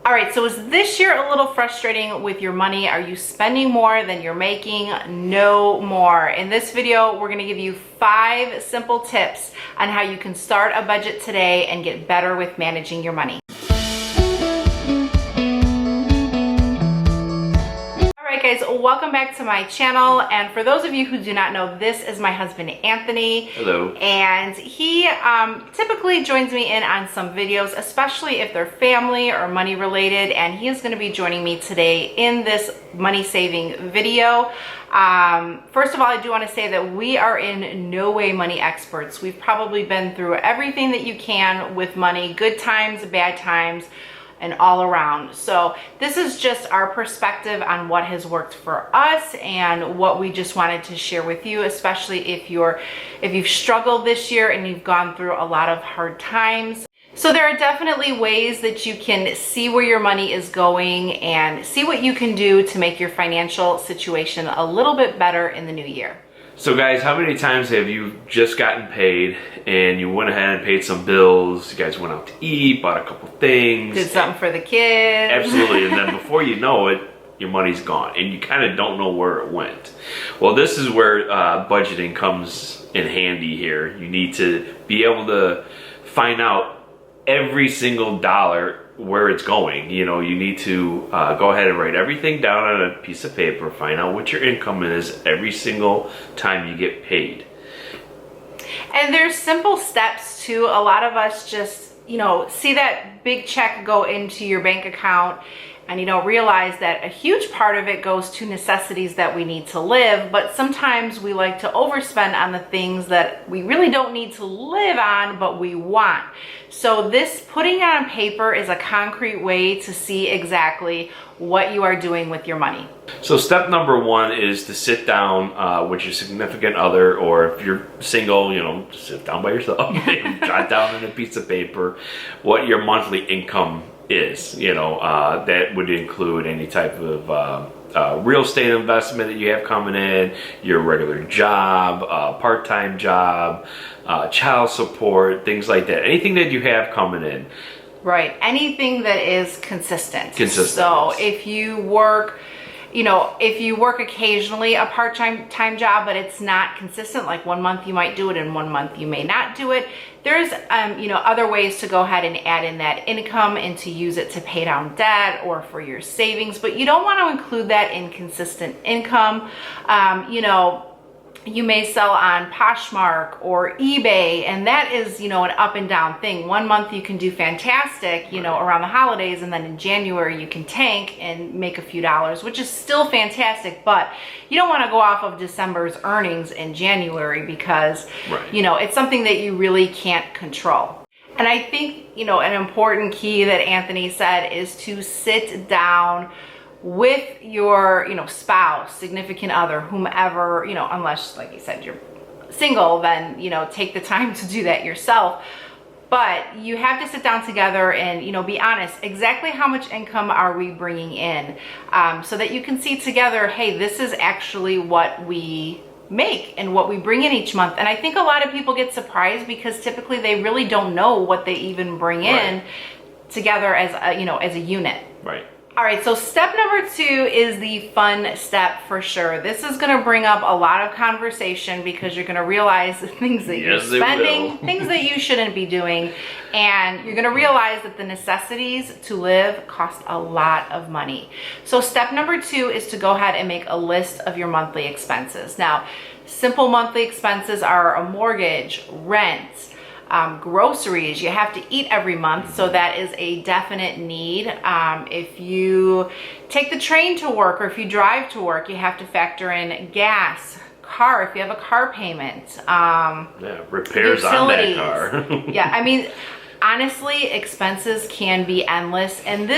All right, so is this year a little frustrating with your money? Are you spending more than you're making? No more. In this video, we're gonna give you 5 simple tips on how you can start a budget today and get better with managing your money. Guys, welcome back to my channel, and for those of you who do not know, this is my husband Anthony. Hello. And he typically joins me in on some videos, especially if they're family or money related, and he is going to be joining me today in this money saving video. First of all, I do want to say that we are in no way money experts. We've probably been through everything that you can with money, good times, bad times, and all around. So this is just our perspective on what has worked for us and what we just wanted to share with you, especially if you've struggled this year and you've gone through a lot of hard times. So there are definitely ways that you can see where your money is going and see what you can do to make your financial situation a little bit better in the new year. So guys, how many times have you just gotten paid and you went ahead and paid some bills, you guys went out to eat, bought a couple things. Did something for the kids. Absolutely, and then before you know it, your money's gone and you kind of don't know where it went. Well, this is where budgeting comes in handy here. You need to be able to find out every single dollar where it's going. You know, you need to go ahead and write everything down on a piece of paper, find out what your income is every single time you get paid. And there's simple steps too. A lot of us just, see that big check go into your bank account and you don't realize that a huge part of it goes to necessities that we need to live, but sometimes we like to overspend on the things that we really don't need to live on, but we want. So this putting it on paper is a concrete way to see exactly what you are doing with your money. So step number 1 is to sit down with your significant other, or if you're single, just sit down by yourself and jot down on a piece of paper what your monthly income is. That would include any type of real estate investment that you have coming in, your regular job, part-time job, child support, things like that. Anything that you have coming in. Right. Anything that is consistent. Consistent. So if you work, if you work occasionally a part-time job, but it's not consistent, like one month you might do it and one month you may not do it, there's, other ways to go ahead and add in that income and to use it to pay down debt or for your savings, but you don't want to include that in consistent income. You may sell on Poshmark or eBay, and that is, an up and down thing. One month you can do fantastic, around the holidays, and then in January you can tank and make a few dollars, which is still fantastic, but you don't want to go off of December's earnings in January because, it's something that you really can't control. And I think, an important key that Anthony said is to sit down with your, spouse, significant other, whomever, unless, like you said, you're single, then, take the time to do that yourself. But you have to sit down together and, be honest, exactly how much income are we bringing in, so that you can see together, hey, this is actually what we make and what we bring in each month. And I think a lot of people get surprised because typically they really don't know what they even bring in together as a unit. Right. All right, so step number 2 is the fun step for sure. This is going to bring up a lot of conversation because you're going to realize the things that you're spending, things that you shouldn't be doing, and you're going to realize that the necessities to live cost a lot of money. So step number 2 is to go ahead and make a list of your monthly expenses. Now, simple monthly expenses are a mortgage, rent, groceries. You have to eat every month, so that is a definite need. If you take the train to work or if you drive to work, you have to factor in gas, car, if you have a car payment, repairs on that car. Yeah, honestly, expenses can be endless, and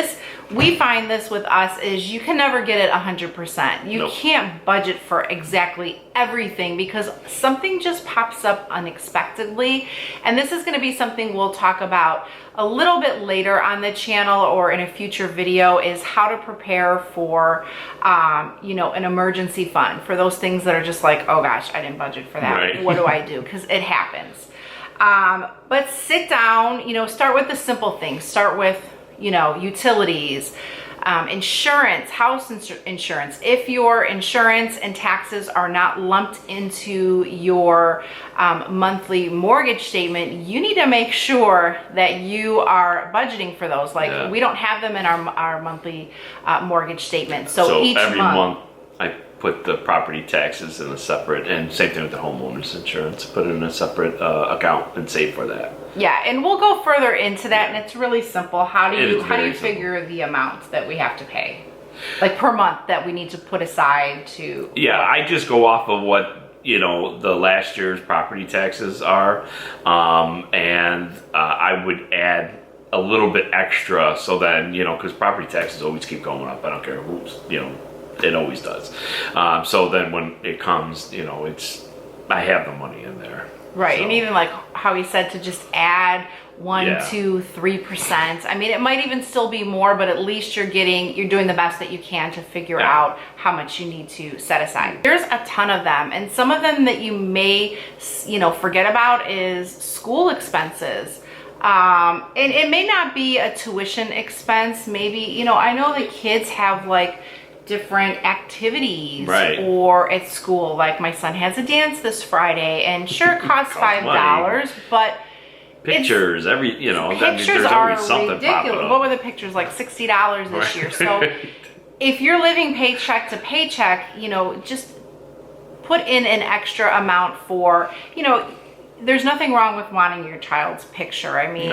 we find this with us is you can never get it 100%. You can't budget for exactly everything because something just pops up unexpectedly, and this is going to be something we'll talk about a little bit later on the channel or in a future video, is how to prepare for an emergency fund for those things that are just like, oh gosh, I didn't budget for that. Right. What do I do? Because it happens. But sit down, start with the simple things. Start with utilities, insurance, house insurance. If your insurance and taxes are not lumped into your monthly mortgage statement, you need to make sure that you are budgeting for those. Like we don't have them in our monthly mortgage statement. So each every month I put the property taxes in a separate, and same thing with the homeowner's insurance, put it in a separate account and save for that. Yeah, and we'll go further into that, and it's really simple. How do you figure the amount that we have to pay, like per month, that we need to put aside to? Yeah, I just go off of what the last year's property taxes are, and I would add a little bit extra, so then because property taxes always keep going up. I don't care who's it always does. So then when it comes, I have the money in there. Right, so. and even like how he said to just add 1%, 2%, 3%. I mean, it might even still be more, but at least you're doing the best that you can to figure out how much you need to set aside. There's a ton of them, and some of them that you may, forget about is school expenses. And it may not be a tuition expense. Maybe, I know that kids have like different activities or at school. Like my son has a dance this Friday, and sure it costs $5, but pictures pictures there's are always something ridiculous. What were the pictures, like $60 this year? So if you're living paycheck to paycheck, just put in an extra amount for, there's nothing wrong with wanting your child's picture. I mean,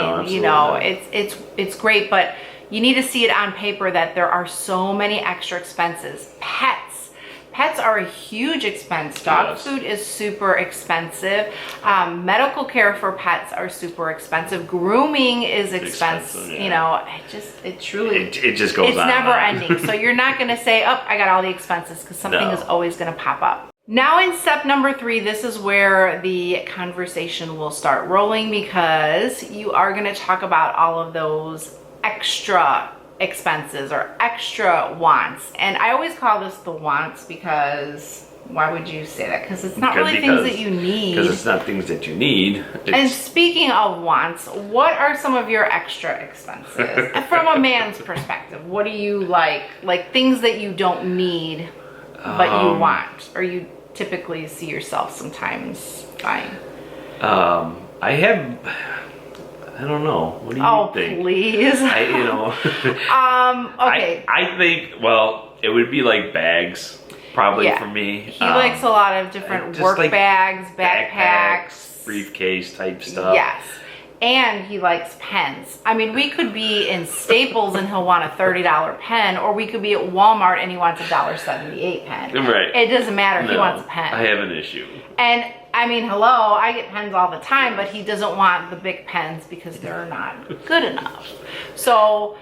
it's great, but you need to see it on paper that there are so many extra expenses. Pets are a huge expense. Dog food is super expensive. Medical care for pets are super expensive. Grooming is expensive. It truly it just goes on. It's never ending. So you're not going to say, "Oh, I got all the expenses," because something is always going to pop up. Now in step number 3, this is where the conversation will start rolling, because you are going to talk about all of those extra expenses or extra wants. And I always call this the wants, because why would you say that? Because it's not really things that you need. Because it's not things that you need. And speaking of wants, what are some of your extra expenses? From a man's perspective, what do you like things that you don't need but you want, or you typically see yourself sometimes buying? I don't know. What do you think? Oh, please. Okay. I think, it would be like bags, probably for me. He likes a lot of different work bags, backpacks, briefcase type stuff. Yes. And he likes pens. I mean, we could be in Staples and he'll want a $30 pen, or we could be at Walmart and he wants a $1.78 pen. Right. It doesn't matter. He wants a pen. I have an issue. And I mean, hello, I get pens all the time, but he doesn't want the big pens because they're not good enough. So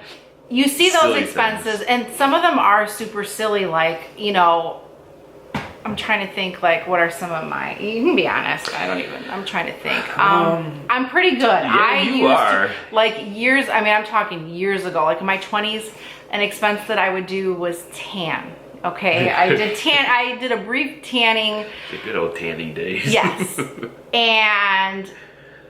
you see those Silly expenses, things. and some of them are super silly. Like, I'm trying to think, like, what are some of my, you can be honest, I'm trying to think. I'm pretty good. Yeah, I'm talking years ago, like in my 20s, an expense that I would do was tan. Okay, I did a brief tanning. The good old tanning days. Yes. And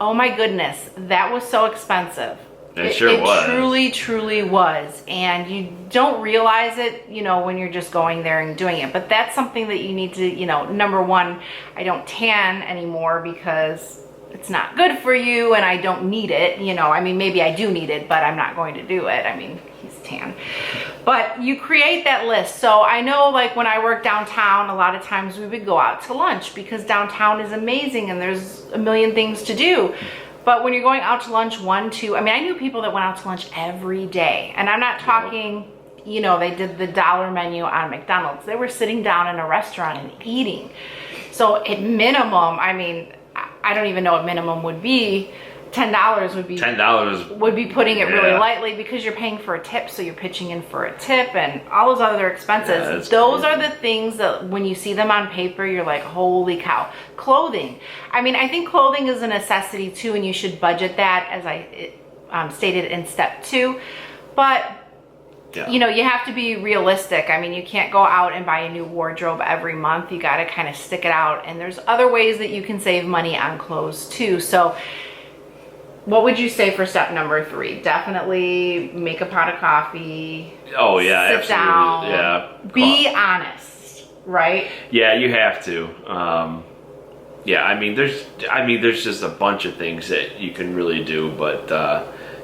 oh my goodness, that was so expensive. It sure was. It truly was. And you don't realize it, when you're just going there and doing it. But that's something that you need to, number one, I don't tan anymore because it's not good for you and I don't need it. Maybe I do need it, but I'm not going to do it. He's tan. But you create that list. So I know, like, when I work downtown, a lot of times we would go out to lunch because downtown is amazing and there's a million things to do. But when you're going out to lunch, I knew people that went out to lunch every day. And I'm not talking, they did the dollar menu on McDonald's. They were sitting down in a restaurant and eating. So at minimum, I don't even know what minimum would be. $10 would be putting it really lightly, because you're paying for a tip, so you're pitching in for a tip and all those other expenses. Those are the things that when you see them on paper, you're like, holy cow. Clothing. I think clothing is a necessity too, and you should budget that, as I stated in step 2. But you have to be realistic. You can't go out and buy a new wardrobe every month. You got to kind of stick it out. And there's other ways that you can save money on clothes too. So What would you say for step number 3? Definitely make a pot of coffee. Oh yeah, sit absolutely. down, Yeah. be honest, right? Yeah, you have to. Yeah, I mean, there's just a bunch of things that you can really do, but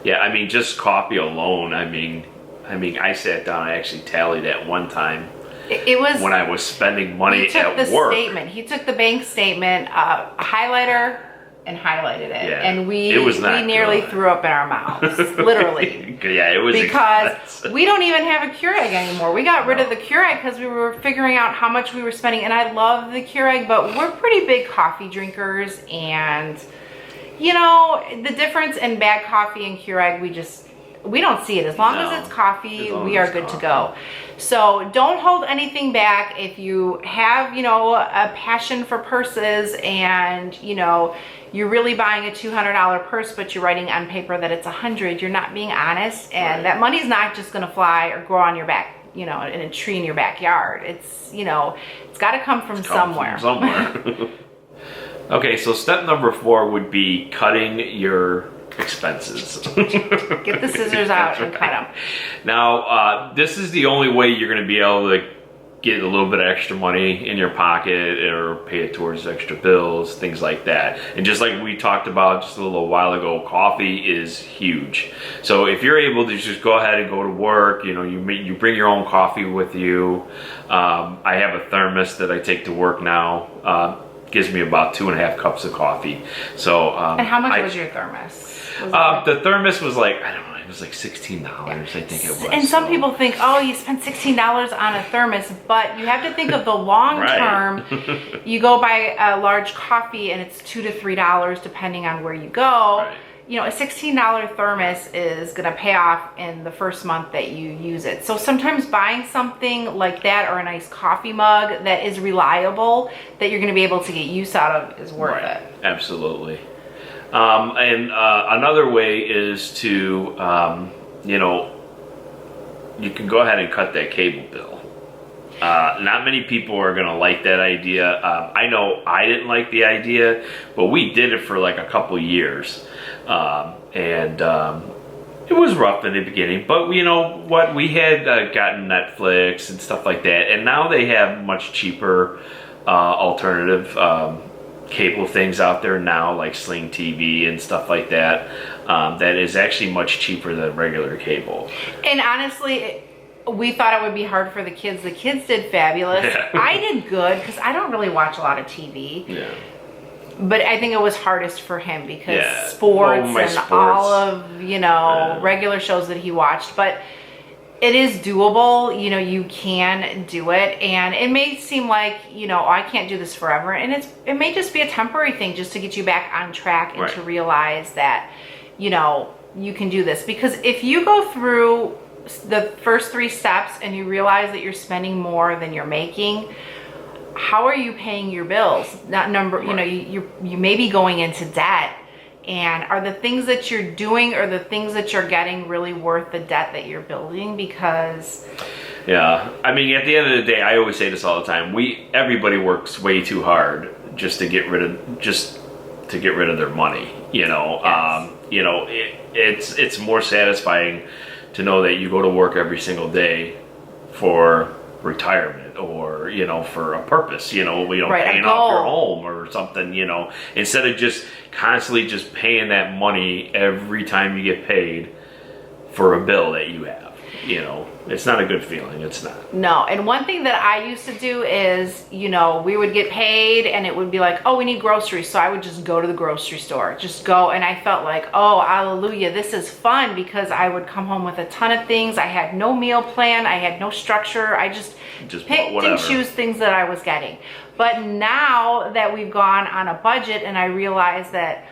yeah, I mean, just coffee alone. I mean, I sat down. I actually tallied at one time. It was when I was spending money at work. He took the bank statement, a highlighter, and highlighted it, Yeah, and we nearly good. threw up in our mouths, literally. Yeah, it was because expensive. we don't even have a Keurig anymore. We got rid of the Keurig because we were figuring out how much we were spending, and I love the Keurig, but we're pretty big coffee drinkers, and you know, the difference in bad coffee and Keurig, we don't see it. As long as it's coffee, we are good to go. So don't hold anything back. If you have, you know, a passion for purses and, you know, you're really buying a $200 purse, but you're writing on paper that it's $100, you're not being honest. And that money's not just going to fly or grow on your back, you know, in a tree in your backyard. It's, you know, it's got to come from somewhere. Okay, so step number 4 would be cutting your expenses. Get the scissors out and cut them. Now, this is the only way you're going to be able to get a little bit of extra money in your pocket or pay it towards extra bills, things like that. And just like we talked about just a little while ago, coffee is huge. So if you're able to just go ahead and go to work, you know, you bring your own coffee with you. I have a thermos that I take to work now. Gives me about 2.5 cups of coffee. So and how much was your thermos? The thermos was like, I don't know, it was like $16, I think it was. And some people think, oh, you spent $16 on a thermos, but you have to think of the long term. You go buy a large coffee and it's $2 to $3 depending on where you go. Right. You know, a $16 thermos is going to pay off in the first month that you use it. So sometimes buying something like that or a nice coffee mug that is reliable, that you're going to be able to get use out of, is worth it. Absolutely. And another way is to, you know, you can go ahead and cut that cable bill. Not many people are going to like that idea. I know I didn't like the idea, but we did it for like a couple years. It was rough in the beginning, but you know what? We had gotten Netflix and stuff like that, and now they have much cheaper alternative cable things out there now, like Sling TV and stuff like that. That is actually much cheaper than regular cable. And honestly, we thought it would be hard for the kids. The kids did fabulous. Yeah. I did good because I don't really watch a lot of TV. Yeah. But I think it was hardest for him because sports. all of, you know, regular shows that he watched. But it is doable. You know, you can do it. And it may seem like, you know, oh, I can't do this forever. And it may just be a temporary thing just to get you back on track and to realize that, you know, you can do this. Because if you go through the first 3 steps and you realize that you're spending more than you're making, how are you paying your bills? You know, you may be going into debt, and are the things that you're doing or the things that you're getting really worth the debt that you're building? Because I mean, at the end of the day, I always say this all the time, everybody works way too hard just to get rid of their money, you know. You know, it's more satisfying to know that you go to work every single day for retirement, or you know, for a purpose, you know, paying off your home or something, you know, instead of just constantly just paying that money every time you get paid for a bill that you have. You know, it's not a good feeling. It's not. No. And one thing that I used to do is, you know, we would get paid and it would be like, oh, we need groceries. So I would just go to the grocery store, just go. And I felt like, oh, hallelujah, this is fun, because I would come home with a ton of things. I had no meal plan. I had no structure. I just picked and choose things that I was getting. But now that we've gone on a budget and I realize that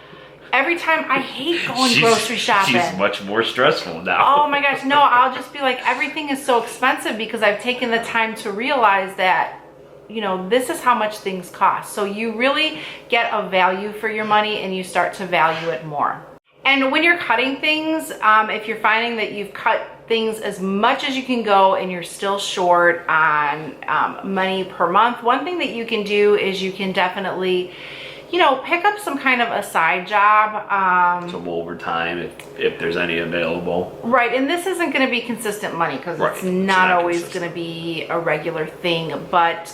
every time, I hate going grocery shopping. She's much more stressful now. Oh my gosh, no, I'll just be like, everything is so expensive, because I've taken the time to realize that, you know, this is how much things cost. So you really get a value for your money and you start to value it more. And when you're cutting things, if you're finding that you've cut things as much as you can go and you're still short on money per month, one thing that you can do is you can definitely you know, pick up some kind of a side job. Some overtime if there's any available. Right, and this isn't going to be consistent money because it's not always going to be a regular thing. But,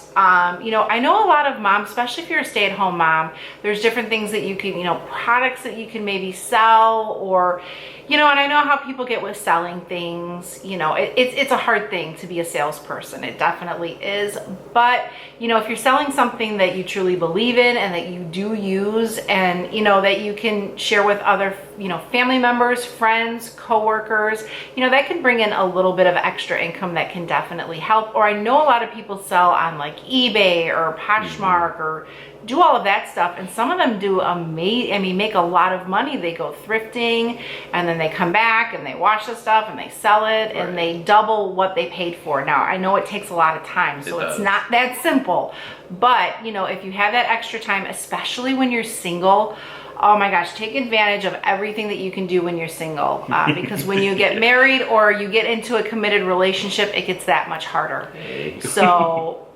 you know, I know a lot of moms, especially if you're a stay-at-home mom, there's different things that you can, you know, products that you can maybe sell, or, you know, and I know how people get with selling things. You know, it's a hard thing to be a salesperson. It definitely is. But, you know, if you're selling something that you truly believe in and that you do use, and, you know, that you can share with other, you know, family members, friends, coworkers, you know, that can bring in a little bit of extra income that can definitely help. Or I know a lot of people sell on like eBay or Poshmark or do all of that stuff, and some of them do make a lot of money. They go thrifting and then they come back and they wash the stuff and they sell it and they double what they paid for. Now I know it takes a lot of time, so it's not that simple, but you know, if you have that extra time, especially when you're single, oh my gosh, take advantage of everything that you can do when you're single, because when you get married or you get into a committed relationship, it gets that much harder. So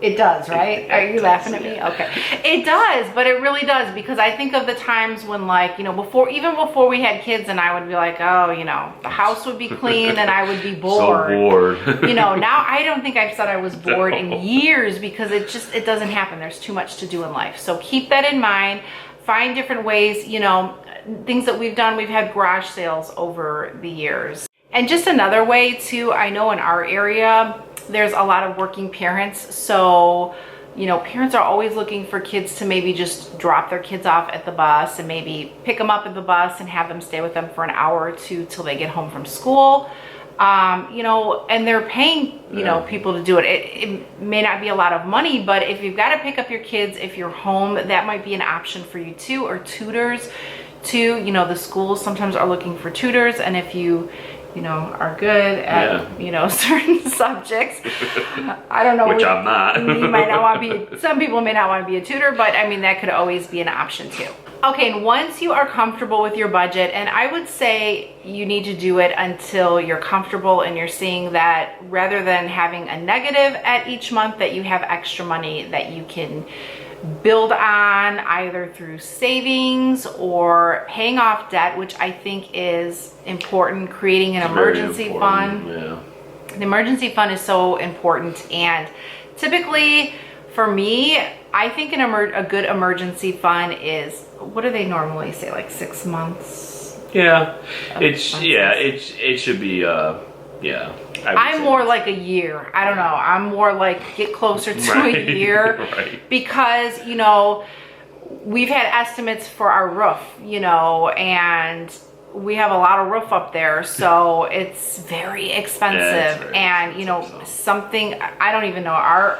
it does, right? Are you laughing at me? Okay. It does, but it really does, because I think of the times when, like, you know, even before we had kids, and I would be like, oh, you know, the house would be clean and I would be bored. So bored. You know, now I don't think I've said I was bored in years, because it doesn't happen. There's too much to do in life. So keep that in mind. Find different ways, you know, things that we've done. We've had garage sales over the years. And just another way too, I know in our area, there's a lot of working parents. So, you know, parents are always looking for kids to maybe just drop their kids off at the bus and maybe pick them up at the bus and have them stay with them for an hour or two till they get home from school. You know, and they're paying, you know, people to do it. It may not be a lot of money, but if you've got to pick up your kids, if you're home, that might be an option for you too, or tutors too. You know, the schools sometimes are looking for tutors, and if you know, are good at, you know, certain subjects. I don't know. Which I'm not. You might not want to be, some people may not want to be a tutor, but I mean, that could always be an option too. Okay, and once you are comfortable with your budget, and I would say you need to do it until you're comfortable and you're seeing that rather than having a negative at each month, that you have extra money that you can build on either through savings or paying off debt, which I think is important. Creating an emergency fund. Yeah. The emergency fund is so important, and typically for me, I think a good emergency fund is, what do they normally say, like 6 months? Yeah, it should be I'm more like a year. I don't know. I'm more like get closer to a year, because, you know, we've had estimates for our roof, you know, and we have a lot of roof up there, so it's very expensive. And, you know, something, I don't even know, I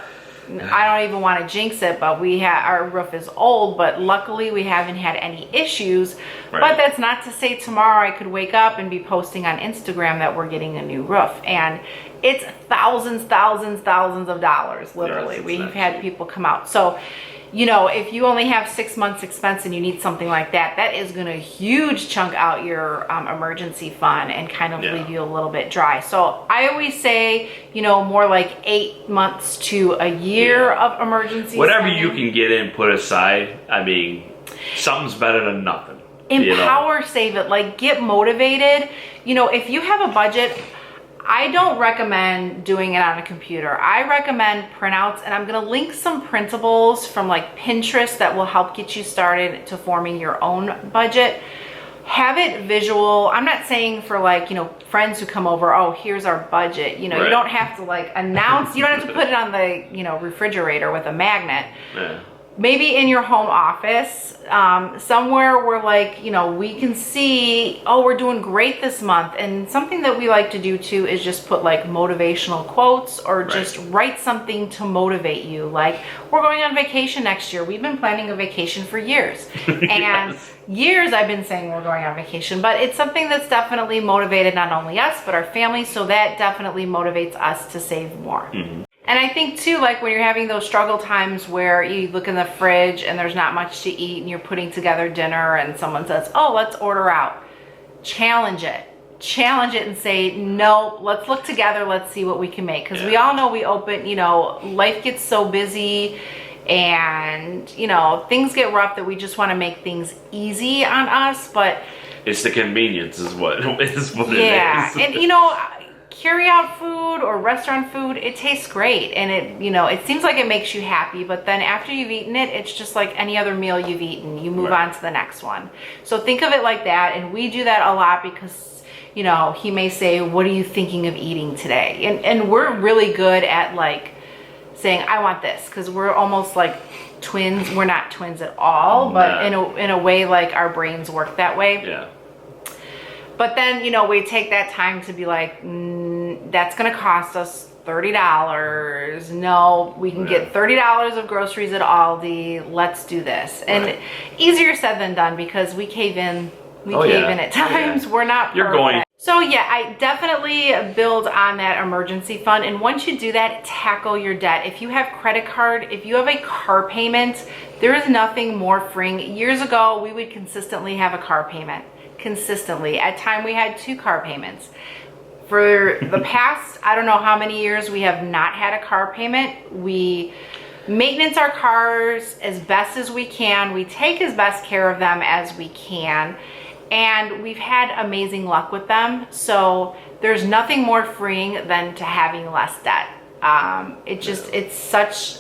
don't even want to jinx it, but our roof is old, but luckily we haven't had any issues. But that's not to say tomorrow I could wake up and be posting on Instagram that we're getting a new roof, and it's thousands of dollars, literally. We've had people come out. So, you know, if you only have 6 months expense and you need something like that, that is going to huge chunk out your emergency fund and kind of leave you a little bit dry. So I always say, you know, more like 8 months to a year of emergency whatever spending. You can get in, put aside. I mean, something's better than nothing. Empower, save it, like get motivated. You know, if you have a budget, I don't recommend doing it on a computer. I recommend printouts, and I'm gonna link some printables from like Pinterest that will help get you started to forming your own budget. Have it visual. I'm not saying for, like, you know, friends who come over, oh, here's our budget. You know, you don't have to like announce, you don't have to put it on the, you know, refrigerator with a magnet. Maybe in your home office, somewhere where, like, you know, we can see, oh, we're doing great this month. And something that we like to do too is just put like motivational quotes, or just write something to motivate you. Like, we're going on vacation next year. We've been planning a vacation for years. And years I've been saying we're going on vacation, but it's something that's definitely motivated not only us, but our family. So that definitely motivates us to save more. And I think too, like when you're having those struggle times where you look in the fridge and there's not much to eat and you're putting together dinner and someone says, oh, let's order out. Challenge it and say, no, let's look together. Let's see what we can make. Because we all know we open, you know, life gets so busy and you know, things get rough that we just want to make things easy on us, but it's the convenience is what it is. And you know, carry out food or restaurant food, it tastes great, and it, you know, it seems like it makes you happy, but then after you've eaten it, it's just like any other meal you've eaten. You move on to the next one. So think of it like that, and we do that a lot because, you know, he may say, what are you thinking of eating today? And we're really good at like saying, I want this, because we're almost like twins. We're not twins at all, but in a way, like our brains work that way. Yeah. But then, you know, we take that time to be like, that's going to cost us $30. No, we can get $30 of groceries at Aldi. Let's do this. And easier said than done, because we cave in. We cave in at times. We're not perfect. You're going. So yeah, I definitely build on that emergency fund. And once you do that, tackle your debt. If you have credit card, if you have a car payment, there is nothing more freeing. Years ago, we would consistently have a car payment. Consistently. At time we had 2 car payments. For the past, I don't know how many years, we have not had a car payment. We maintenance our cars as best as we can. We take as best care of them as we can. And we've had amazing luck with them. So there's nothing more freeing than to having less debt. It's such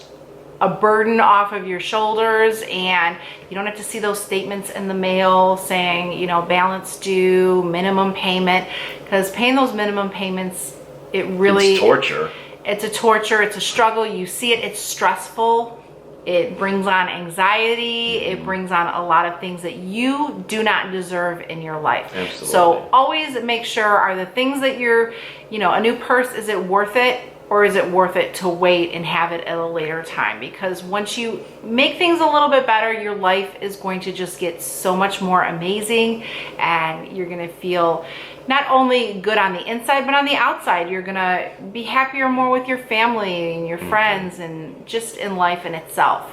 a burden off of your shoulders, and you don't have to see those statements in the mail saying, you know, balance due, minimum payment, because paying those minimum payments, it really, it's torture. It's a torture. It's a struggle. You see it. It's stressful. It brings on anxiety. It brings on a lot of things that you do not deserve in your life. Absolutely. So always make sure, are the things that you're, you know, a new purse, is it worth it? Or is it worth it to wait and have it at a later time? Because once you make things a little bit better, your life is going to just get so much more amazing, and you're going to feel not only good on the inside, but on the outside. You're going to be happier more with your family and your friends, and just in life in itself.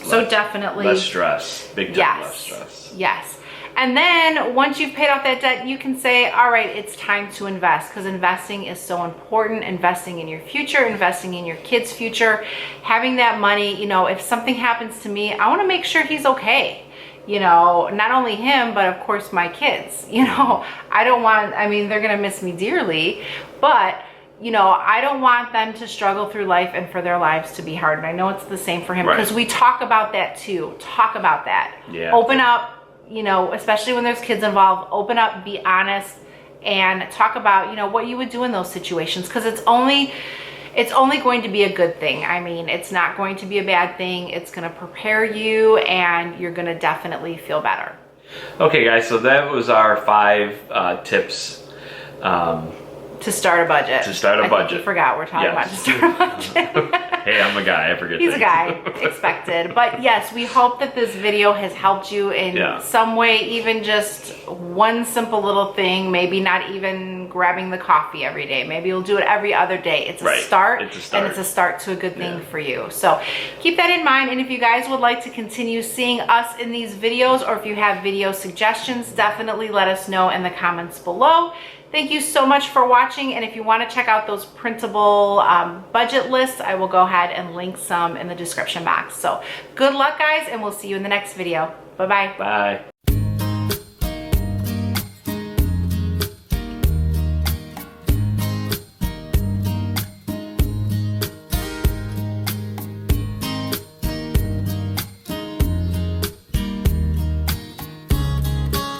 So definitely less stress, big time less stress. Yes. And then once you've paid off that debt, you can say, all right, it's time to invest, because investing is so important. Investing in your future, investing in your kids' future, having that money, you know, if something happens to me, I want to make sure he's okay. You know, not only him, but of course my kids. You know, I mean, they're going to miss me dearly, but you know, I don't want them to struggle through life and for their lives to be hard. And I know it's the same for him, because we talk about that too. Talk about that. Yeah. Open up. You know, especially when there's kids involved, open up, be honest, and talk about, you know, what you would do in those situations, because it's only going to be a good thing. I mean, it's not going to be a bad thing. It's going to prepare you, and you're going to definitely feel better. Okay, guys, so that was our 5 tips to start a budget. To start a budget. Think you forgot we're talking about to start a budget. Hey, I'm a guy. I forget. He's a guy. Expected. But yes, we hope that this video has helped you in some way, even just one simple little thing. Maybe not even grabbing the coffee every day. Maybe you'll do it every other day. It's a start. It's a start. And it's a start to a good thing for you. So keep that in mind. And if you guys would like to continue seeing us in these videos, or if you have video suggestions, definitely let us know in the comments below. Thank you so much for watching, and if you want to check out those printable budget lists, I will go ahead and link some in the description box. So good luck, guys, and we'll see you in the next video. Bye-bye. Bye.